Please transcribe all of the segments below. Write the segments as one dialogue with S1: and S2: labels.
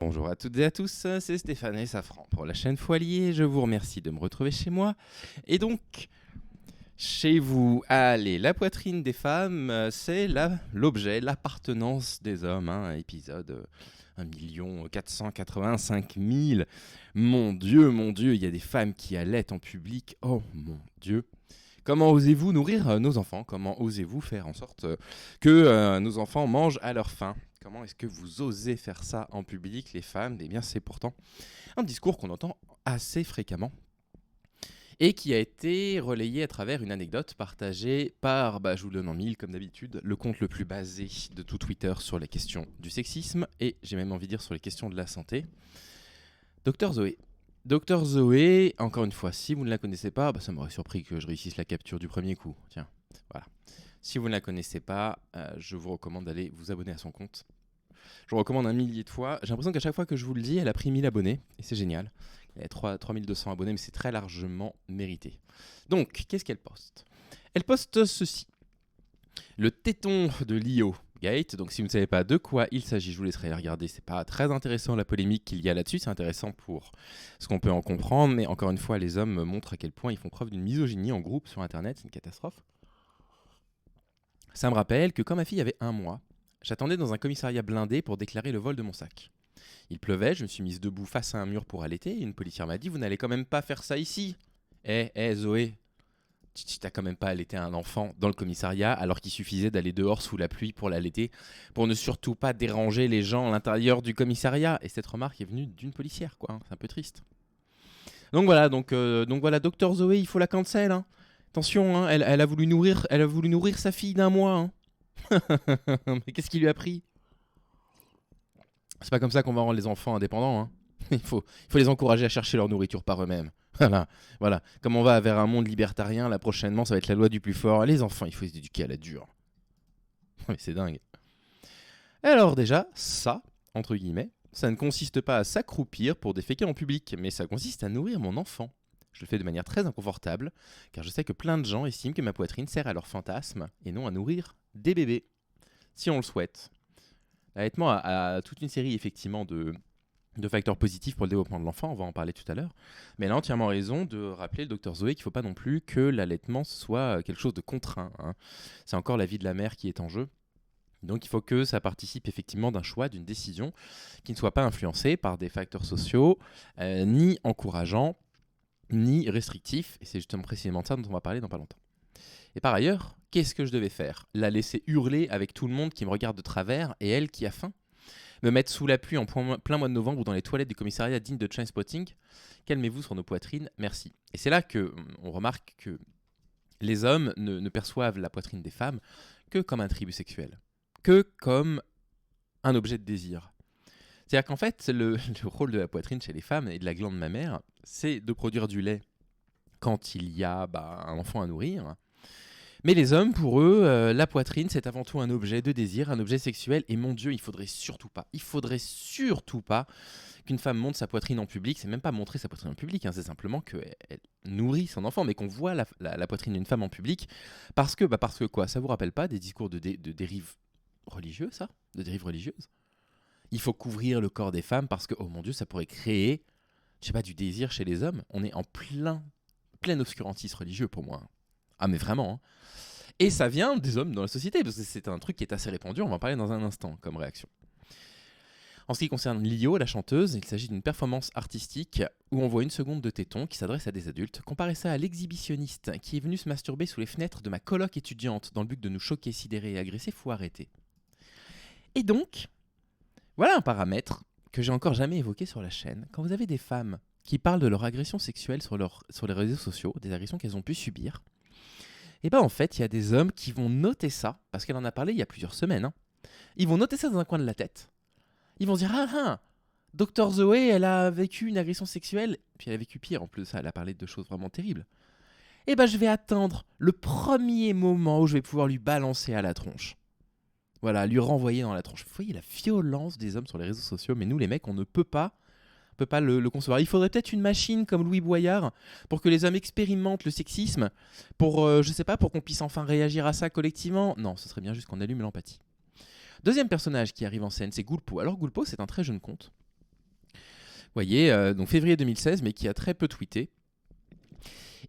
S1: Bonjour à toutes et à tous, c'est Stéphane et Safran pour la chaîne Foilier. Je vous remercie de me retrouver chez moi. Et donc, chez vous, allez, la poitrine des femmes, c'est l'objet, l'appartenance des hommes. Épisode 1 485 000. Mon Dieu, il y a des femmes qui allaitent en public. Oh mon Dieu. Comment osez-vous nourrir nos enfants? Comment osez-vous faire en sorte que nos enfants mangent à leur faim? Comment est-ce que vous osez faire ça en public, les femmes? Eh bien, c'est pourtant un discours qu'on entend assez fréquemment et qui a été relayé à travers une anecdote partagée par, je vous le donne en mille comme d'habitude, le compte le plus basé de tout Twitter sur les questions du sexisme et j'ai même envie de dire sur les questions de la santé, Dr Zoé. Dr Zoé, encore une fois, si vous ne la connaissez pas, ça m'aurait surpris que je réussisse la capture du premier coup. Tiens, voilà. Si vous ne la connaissez pas, je vous recommande d'aller vous abonner à son compte. Je vous recommande 1 millier de fois. J'ai l'impression qu'à chaque fois que je vous le dis, elle a pris 1000 abonnés. Et c'est génial. Elle a 3200 abonnés, mais c'est très largement mérité. Donc, qu'est-ce qu'elle poste? Elle poste ceci. Le téton de Lio Gate. Donc, si vous ne savez pas de quoi il s'agit, je vous laisserai regarder. C'est pas très intéressant la polémique qu'il y a là-dessus. C'est intéressant pour ce qu'on peut en comprendre. Mais encore une fois, les hommes montrent à quel point ils font preuve d'une misogynie en groupe sur Internet. C'est une catastrophe. Ça me rappelle que quand ma fille avait 1 mois, j'attendais dans un commissariat blindé pour déclarer le vol de mon sac. Il pleuvait, je me suis mise debout face à un mur pour allaiter et une policière m'a dit « Vous n'allez quand même pas faire ça ici !» Zoé, tu t'as quand même pas allaité un enfant dans le commissariat alors qu'il suffisait d'aller dehors sous la pluie pour l'allaiter pour ne surtout pas déranger les gens à l'intérieur du commissariat. Et cette remarque est venue d'une policière, quoi. C'est un peu triste. Donc voilà, Dr Zoé, il faut la cancel. Attention, elle a voulu nourrir sa fille d'1 mois. Mais qu'est-ce qui lui a pris? C'est pas comme ça qu'on va rendre les enfants indépendants. Il faut les encourager à chercher leur nourriture par eux-mêmes. Voilà. Comme on va vers un monde libertarien, là prochainement, ça va être la loi du plus fort. Les enfants, il faut les éduquer à la dure. Mais c'est dingue. Alors déjà, ça, entre guillemets, ça ne consiste pas à s'accroupir pour déféquer en public, mais ça consiste à nourrir mon enfant. Je le fais de manière très inconfortable, car je sais que plein de gens estiment que ma poitrine sert à leur fantasme et non à nourrir des bébés, si on le souhaite. L'allaitement a toute une série effectivement de facteurs positifs pour le développement de l'enfant, on va en parler tout à l'heure, mais elle a entièrement raison de rappeler le docteur Zoé qu'il ne faut pas non plus que l'allaitement soit quelque chose de contraint. C'est encore la vie de la mère qui est en jeu. Donc il faut que ça participe effectivement d'un choix, d'une décision qui ne soit pas influencée par des facteurs sociaux, ni encourageants, ni restrictifs, et c'est justement précisément de ça dont on va parler dans pas longtemps. Et par ailleurs, qu'est-ce que je devais faire? La laisser hurler avec tout le monde qui me regarde de travers et elle qui a faim? Me mettre sous la pluie en plein mois de novembre ou dans les toilettes du commissariat digne de Trainspotting? Calmez-vous sur nos poitrines, merci. Et c'est là qu'on remarque que les hommes ne perçoivent la poitrine des femmes que comme un attribut sexuel, que comme un objet de désir. C'est-à-dire qu'en fait, le rôle de la poitrine chez les femmes et de la glande mammaire, c'est de produire du lait quand il y a un enfant à nourrir. Mais les hommes, pour eux, la poitrine, c'est avant tout un objet de désir, un objet sexuel. Et mon Dieu, il faudrait surtout pas qu'une femme montre sa poitrine en public. C'est même pas montrer sa poitrine en public, c'est simplement qu'elle nourrit son enfant, mais qu'on voit la poitrine d'une femme en public. Parce que quoi? Ça vous rappelle pas des discours de dérive religieuse, ça? De dérive religieuse? Il faut couvrir le corps des femmes parce que, oh mon Dieu, ça pourrait créer, je sais pas, du désir chez les hommes. On est en plein obscurantisme religieux pour moi. Ah mais vraiment. Et ça vient des hommes dans la société, parce que c'est un truc qui est assez répandu, on va en parler dans un instant comme réaction. En ce qui concerne Lio, la chanteuse, il s'agit d'une performance artistique où on voit une seconde de téton qui s'adresse à des adultes. Comparez ça à l'exhibitionniste qui est venu se masturber sous les fenêtres de ma coloc étudiante dans le but de nous choquer, sidérer et agresser, faut arrêter. Et donc, voilà un paramètre que j'ai encore jamais évoqué sur la chaîne. Quand vous avez des femmes qui parlent de leur agression sexuelle sur les réseaux sociaux, des agressions qu'elles ont pu subir, et en fait, il y a des hommes qui vont noter ça, parce qu'elle en a parlé il y a plusieurs semaines. Ils vont noter ça dans un coin de la tête. Ils vont se dire Dr Zoé, elle a vécu une agression sexuelle, puis elle a vécu pire en plus, elle a parlé de choses vraiment terribles. Je vais attendre le premier moment où je vais pouvoir lui balancer à la tronche. Voilà, lui renvoyer dans la tronche. Vous voyez la violence des hommes sur les réseaux sociaux, mais nous les mecs, on ne peut pas le concevoir. Il faudrait peut-être une machine comme Louis Boyard pour que les hommes expérimentent le sexisme, pour qu'on puisse enfin réagir à ça collectivement. Non, ce serait bien juste qu'on allume l'empathie. Deuxième personnage qui arrive en scène, c'est Goulpo. Alors Goulpo, c'est un très jeune conte voyez, donc février 2016, mais qui a très peu tweeté.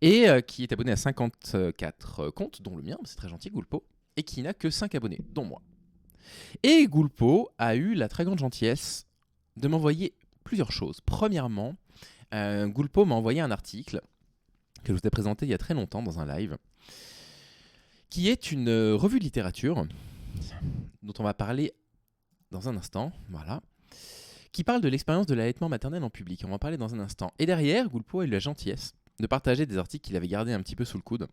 S1: Et qui est abonné à 54 comptes, dont le mien, c'est très gentil, Goulpo, et qui n'a que 5 abonnés, dont moi. Et Goulpo a eu la très grande gentillesse de m'envoyer plusieurs choses. Premièrement, Goulpo m'a envoyé un article que je vous ai présenté il y a très longtemps dans un live, qui est une revue de littérature dont on va parler dans un instant, voilà, qui parle de l'expérience de l'allaitement maternel en public. On va en parler dans un instant. Et derrière, Goulpo a eu la gentillesse de partager des articles qu'il avait gardés un petit peu sous le coude.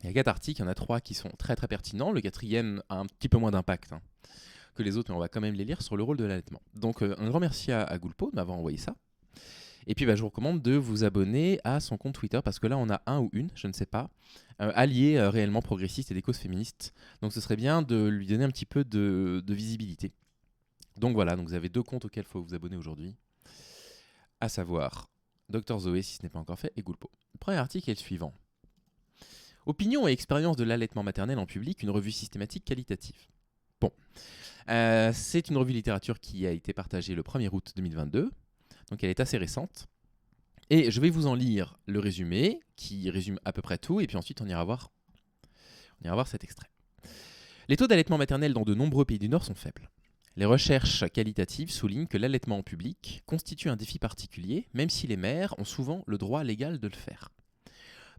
S1: Il y a 4 articles, il y en a 3 qui sont très très pertinents. Le 4e a un petit peu moins d'impact que les autres, mais on va quand même les lire sur le rôle de l'allaitement. Donc un grand merci à Goulpo de m'avoir envoyé ça. Et puis je vous recommande de vous abonner à son compte Twitter, parce que là on a un ou une, je ne sais pas, allié réellement progressiste et des causes féministes. Donc ce serait bien de lui donner un petit peu de visibilité. Donc voilà, donc vous avez 2 comptes auxquels il faut vous abonner aujourd'hui, à savoir Dr Zoé, si ce n'est pas encore fait, et Goulpo. Le premier article est le suivant. Opinion et expérience de l'allaitement maternel en public, une revue systématique qualitative. Bon, c'est une revue littérature qui a été partagée le 1er août 2022, donc elle est assez récente. Et je vais vous en lire le résumé, qui résume à peu près tout, et puis ensuite on ira voir cet extrait. Les taux d'allaitement maternel dans de nombreux pays du Nord sont faibles. Les recherches qualitatives soulignent que l'allaitement en public constitue un défi particulier, même si les mères ont souvent le droit légal de le faire.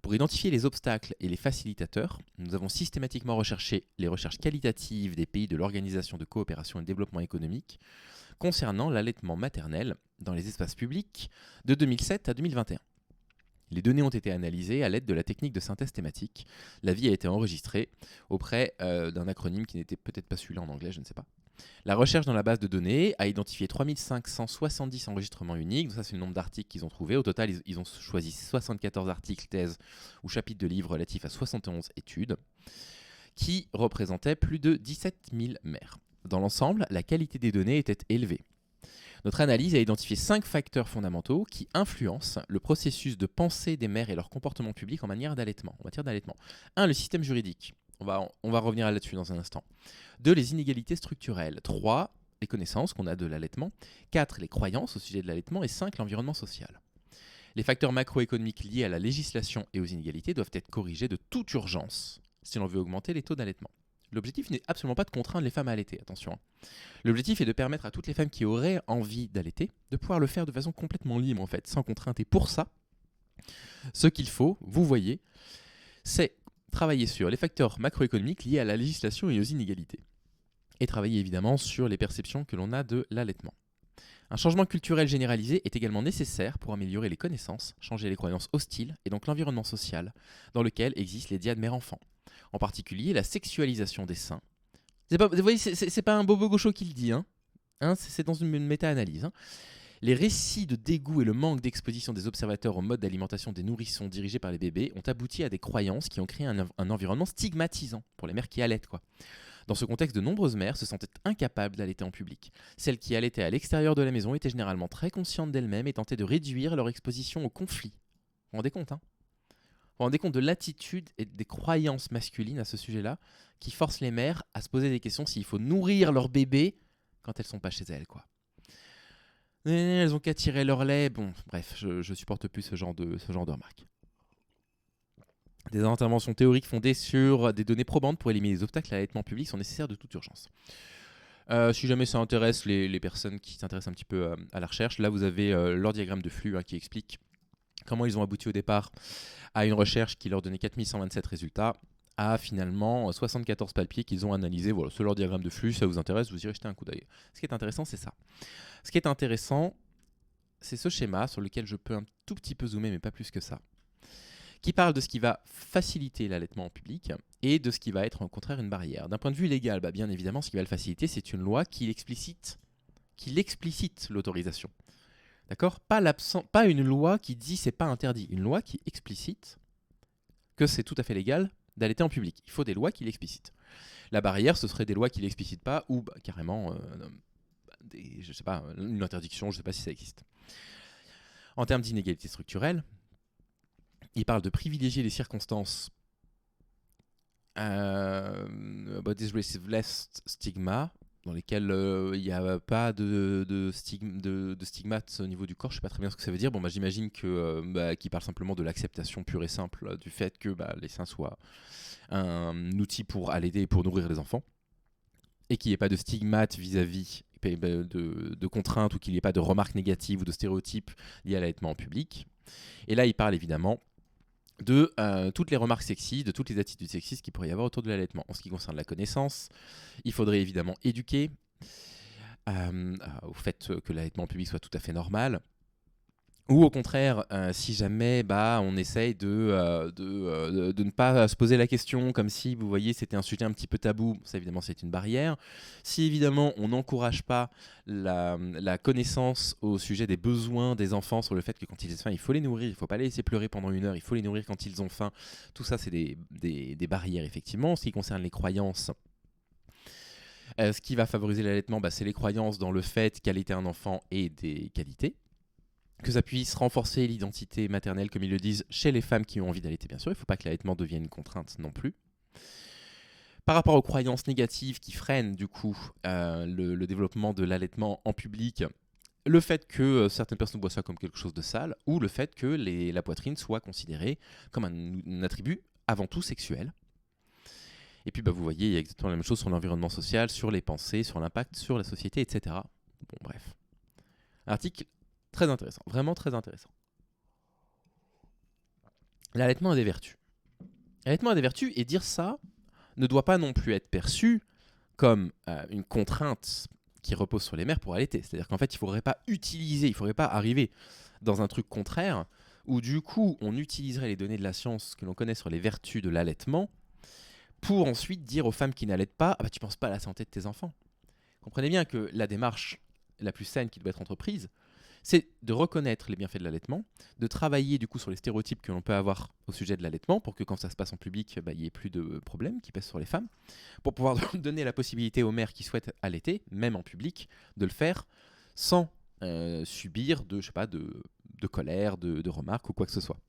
S1: Pour identifier les obstacles et les facilitateurs, nous avons systématiquement recherché les recherches qualitatives des pays de l'Organisation de coopération et de développement économique concernant l'allaitement maternel dans les espaces publics de 2007 à 2021. Les données ont été analysées à l'aide de la technique de synthèse thématique. L'avis a été enregistré auprès d'un acronyme qui n'était peut-être pas celui-là en anglais, je ne sais pas. La recherche dans la base de données a identifié 3570 enregistrements uniques. Donc ça, c'est le nombre d'articles qu'ils ont trouvé. Au total, ils ont choisi 74 articles, thèses ou chapitres de livres relatifs à 71 études qui représentaient plus de 17 000 mères. Dans l'ensemble, la qualité des données était élevée. Notre analyse a identifié 5 facteurs fondamentaux qui influencent le processus de pensée des mères et leur comportement public en matière d'allaitement. 1. Le système juridique. On va revenir là-dessus dans un instant. 2. Les inégalités structurelles. 3. Les connaissances qu'on a de l'allaitement. 4. Les croyances au sujet de l'allaitement. Et 5. L'environnement social. Les facteurs macroéconomiques liés à la législation et aux inégalités doivent être corrigés de toute urgence si l'on veut augmenter les taux d'allaitement. L'objectif n'est absolument pas de contraindre les femmes à allaiter, attention. L'objectif est de permettre à toutes les femmes qui auraient envie d'allaiter de pouvoir le faire de façon complètement libre, en fait, sans contrainte. Et pour ça, ce qu'il faut, vous voyez, c'est travailler sur les facteurs macroéconomiques liés à la législation et aux inégalités. Et travailler évidemment sur les perceptions que l'on a de l'allaitement. Un changement culturel généralisé est également nécessaire pour améliorer les connaissances, changer les croyances hostiles et donc l'environnement social dans lequel existent les diades mère-enfant. En particulier la sexualisation des seins. Vous voyez, c'est pas un bobo gaucho qui le dit, c'est dans une méta-analyse. Les récits de dégoût et le manque d'exposition des observateurs au mode d'alimentation des nourrissons dirigés par les bébés ont abouti à des croyances qui ont créé un environnement stigmatisant pour les mères qui allaitent, quoi. Dans ce contexte, de nombreuses mères se sentaient incapables d'allaiter en public. Celles qui allaitaient à l'extérieur de la maison étaient généralement très conscientes d'elles-mêmes et tentaient de réduire leur exposition au conflit. Vous vous rendez compte, Vous vous rendez compte de l'attitude et des croyances masculines à ce sujet-là qui forcent les mères à se poser des questions s'il faut nourrir leur bébé quand elles sont pas chez elles, quoi. Elles ont qu'à tirer leur lait. Bon, bref, je supporte plus ce genre de remarques. Des interventions théoriques fondées sur des données probantes pour éliminer les obstacles à l'allaitement public sont nécessaires de toute urgence. Si jamais ça intéresse les personnes qui s'intéressent un petit peu à la recherche, là vous avez leur diagramme de flux qui explique comment ils ont abouti au départ à une recherche qui leur donnait 4127 résultats, à finalement 74 papiers qu'ils ont analysés. Voilà, c'est leur diagramme de flux, ça vous intéresse, vous irez jeter un coup d'œil. Ce qui est intéressant, c'est ça. Ce qui est intéressant, c'est ce schéma sur lequel je peux un tout petit peu zoomer, mais pas plus que ça, qui parle de ce qui va faciliter l'allaitement en public et de ce qui va être au contraire une barrière. D'un point de vue légal, bien évidemment, ce qui va le faciliter, c'est une loi qui explicite l'autorisation. D'accord ? Pas une loi qui dit c'est pas interdit, une loi qui explicite que c'est tout à fait légal d'allaiter en public. Il faut des lois qui l'explicitent. La barrière, ce serait des lois qui l'explicitent pas ou carrément une interdiction, je ne sais pas si ça existe. En termes d'inégalité structurelle, il parle de privilégier les circonstances about this receive less stigma dans lesquels il n'y a pas de stigmates au niveau du corps. Je ne sais pas très bien ce que ça veut dire. Bon, bah, j'imagine qu'il parle simplement de l'acceptation pure et simple du fait que les seins soient un outil pour allaiter et pour nourrir les enfants, et qu'il n'y ait pas de stigmates vis-à-vis de contraintes, ou qu'il n'y ait pas de remarques négatives ou de stéréotypes liés à l'allaitement en public. Et là, il parle évidemment de toutes les remarques sexistes, de toutes les attitudes sexistes qu'il pourrait y avoir autour de l'allaitement. En ce qui concerne la connaissance, il faudrait évidemment éduquer au fait que l'allaitement en public soit tout à fait normal. Ou au contraire, si jamais on essaye de ne pas se poser la question, comme si, vous voyez, c'était un sujet un petit peu tabou, ça évidemment c'est une barrière. Si évidemment on n'encourage pas la connaissance au sujet des besoins des enfants, sur le fait que quand ils ont faim, il faut les nourrir, il ne faut pas les laisser pleurer pendant 1 heure, il faut les nourrir quand ils ont faim, tout ça c'est des barrières effectivement. En ce qui concerne les croyances, ce qui va favoriser l'allaitement, c'est les croyances dans le fait qu'allaiter un enfant ait des qualités, que ça puisse renforcer l'identité maternelle, comme ils le disent, chez les femmes qui ont envie d'allaiter, bien sûr. Il ne faut pas que l'allaitement devienne une contrainte non plus. Par rapport aux croyances négatives qui freinent du coup le développement de l'allaitement en public, le fait que certaines personnes voient ça comme quelque chose de sale, ou le fait que la poitrine soit considérée comme un attribut avant tout sexuel. Et puis vous voyez, il y a exactement la même chose sur l'environnement social, sur les pensées, sur l'impact sur la société, etc. Bon, bref. Article très intéressant, vraiment très intéressant. L'allaitement a des vertus. L'allaitement a des vertus, et dire ça ne doit pas non plus être perçu comme une contrainte qui repose sur les mères pour allaiter. C'est-à-dire qu'en fait, il ne faudrait pas arriver dans un truc contraire, où du coup, on utiliserait les données de la science que l'on connaît sur les vertus de l'allaitement pour ensuite dire aux femmes qui n'allaitent pas, tu ne penses pas à la santé de tes enfants. Comprenez bien que la démarche la plus saine qui doit être entreprise, c'est de reconnaître les bienfaits de l'allaitement, de travailler du coup sur les stéréotypes que l'on peut avoir au sujet de l'allaitement, pour que quand ça se passe en public, il n'y ait plus de problèmes qui pèsent sur les femmes, pour pouvoir donner la possibilité aux mères qui souhaitent allaiter, même en public, de le faire sans subir de colère, de remarques ou quoi que ce soit.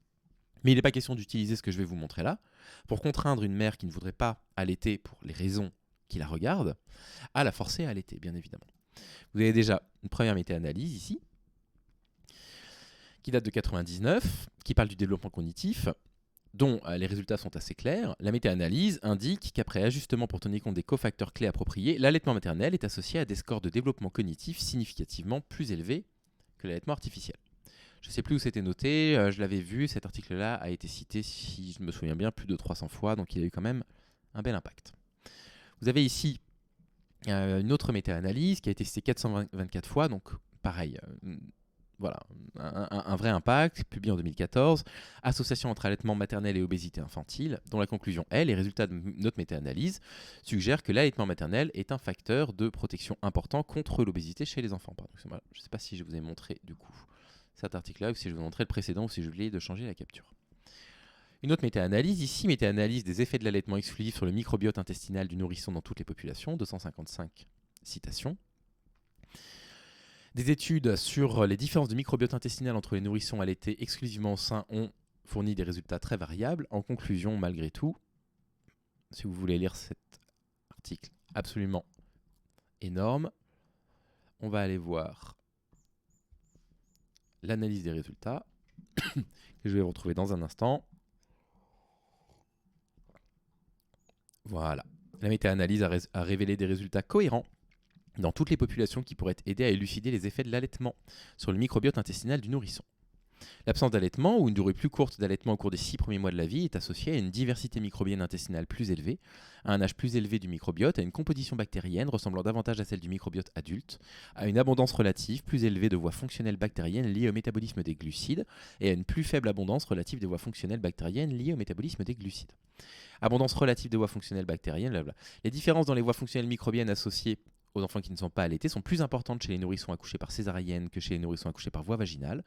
S1: Mais il n'est pas question d'utiliser ce que je vais vous montrer là pour contraindre une mère qui ne voudrait pas allaiter pour les raisons qui la regardent, à la forcer à allaiter, bien évidemment. Vous avez déjà une première méta-analyse ici, qui date de 1999, qui parle du développement cognitif, dont les résultats sont assez clairs. La méta-analyse indique qu'après ajustement pour tenir compte des cofacteurs clés appropriés, l'allaitement maternel est associé à des scores de développement cognitif significativement plus élevés que l'allaitement artificiel. Je ne sais plus où c'était noté, je l'avais vu, cet article-là a été cité, si je me souviens bien, plus de 300 fois, donc il a eu quand même un bel impact. Vous avez ici une autre méta-analyse qui a été citée 424 fois, donc pareil, voilà, un vrai impact, publié en 2014, association entre allaitement maternel et obésité infantile, dont la conclusion est, les résultats de notre méta-analyse suggèrent que l'allaitement maternel est un facteur de protection important contre l'obésité chez les enfants. Je ne sais pas si je vous ai montré du coup cet article-là, ou si je vous ai montré le précédent, ou si je voulais de changer la capture. Une autre méta-analyse, ici, méta-analyse des effets de l'allaitement exclusif sur le microbiote intestinal du nourrisson dans toutes les populations, 255 citations. Des études sur les différences de microbiote intestinal entre les nourrissons allaités exclusivement au sein ont fourni des résultats très variables. En conclusion, malgré tout, si vous voulez lire cet article absolument énorme, on va aller voir l'analyse des résultats, que je vais retrouver dans un instant. Voilà. La méta-analyse a révélé des résultats cohérents dans toutes les populations qui pourraient aider à élucider les effets de l'allaitement sur le microbiote intestinal du nourrisson. L'absence d'allaitement ou une durée plus courte d'allaitement au cours des 6 premiers mois de la vie est associée à une diversité microbienne intestinale plus élevée, à un âge plus élevé du microbiote, à une composition bactérienne ressemblant davantage à celle du microbiote adulte, à une abondance relative plus élevée de voies fonctionnelles bactériennes liées au métabolisme des glucides et à une plus faible abondance relative des voies fonctionnelles bactériennes liées au métabolisme des glucides. Abondance relative des voies fonctionnelles bactériennes, blablabla. Les différences dans les voies fonctionnelles microbiennes associées aux enfants qui ne sont pas allaités sont plus importantes chez les nourrissons accouchés par césarienne que chez les nourrissons accouchés par voie vaginale.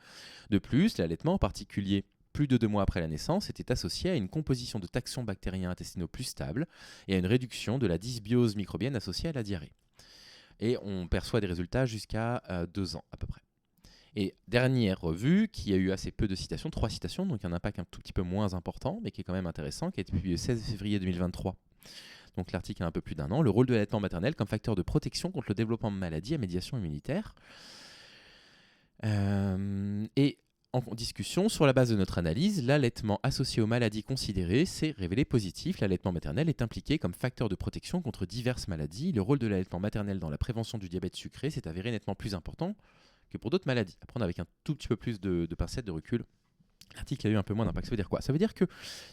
S1: De plus, l'allaitement, en particulier plus de 2 mois après la naissance, était associé à une composition de taxons bactériens intestinaux plus stable et à une réduction de la dysbiose microbienne associée à la diarrhée. Et on perçoit des résultats jusqu'à 2 ans à peu près. Et dernière revue, qui a eu assez peu de citations, 3 citations, donc un impact un tout petit peu moins important, mais qui est quand même intéressant, qui a été publié le 16 février 2023. donc l'article a un peu plus d'1 an, le rôle de l'allaitement maternel comme facteur de protection contre le développement de maladies à médiation immunitaire. Et en discussion, sur la base de notre analyse, l'allaitement associé aux maladies considérées s'est révélé positif. L'allaitement maternel est impliqué comme facteur de protection contre diverses maladies. Le rôle de l'allaitement maternel dans la prévention du diabète sucré s'est avéré nettement plus important que pour d'autres maladies. À prendre avec un tout petit peu plus de pincettes de recul. L'article a eu un peu moins d'impact. Ça veut dire quoi? Ça veut dire que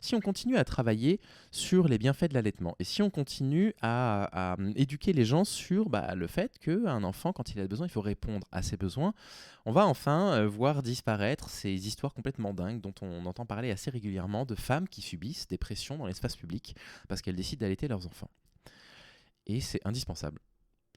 S1: si on continue à travailler sur les bienfaits de l'allaitement et si on continue à éduquer les gens sur le fait qu'un enfant, quand il a besoin, il faut répondre à ses besoins, on va enfin voir disparaître ces histoires complètement dingues dont on entend parler assez régulièrement de femmes qui subissent des pressions dans l'espace public parce qu'elles décident d'allaiter leurs enfants. Et c'est indispensable.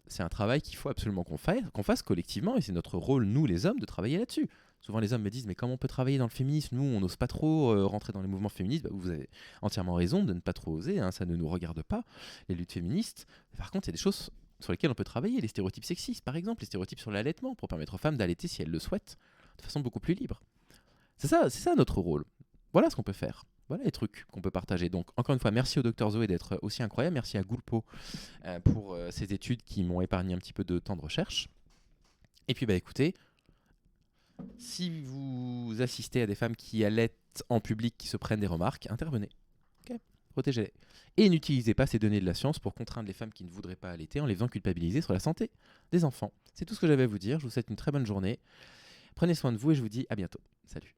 S1: C'est un travail qu'il faut absolument qu'on fasse collectivement et c'est notre rôle, nous les hommes, de travailler là-dessus. Souvent les hommes me disent mais comment on peut travailler dans le féminisme? Nous on n'ose pas trop rentrer dans les mouvements féministes. Vous avez entièrement raison de ne pas trop oser, ça ne nous regarde pas, les luttes féministes. Par contre il y a des choses sur lesquelles on peut travailler, les stéréotypes sexistes par exemple, les stéréotypes sur l'allaitement pour permettre aux femmes d'allaiter si elles le souhaitent, de façon beaucoup plus libre. C'est ça notre rôle. Voilà ce qu'on peut faire. Voilà les trucs qu'on peut partager. Donc, encore une fois, merci au Dr Zoé d'être aussi incroyable. Merci à Goulpo pour ces études qui m'ont épargné un petit peu de temps de recherche. Et puis, écoutez, si vous assistez à des femmes qui allaitent en public, qui se prennent des remarques, intervenez. Okay, protégez-les. Et n'utilisez pas ces données de la science pour contraindre les femmes qui ne voudraient pas allaiter en les faisant culpabiliser sur la santé des enfants. C'est tout ce que j'avais à vous dire. Je vous souhaite une très bonne journée. Prenez soin de vous et je vous dis à bientôt. Salut.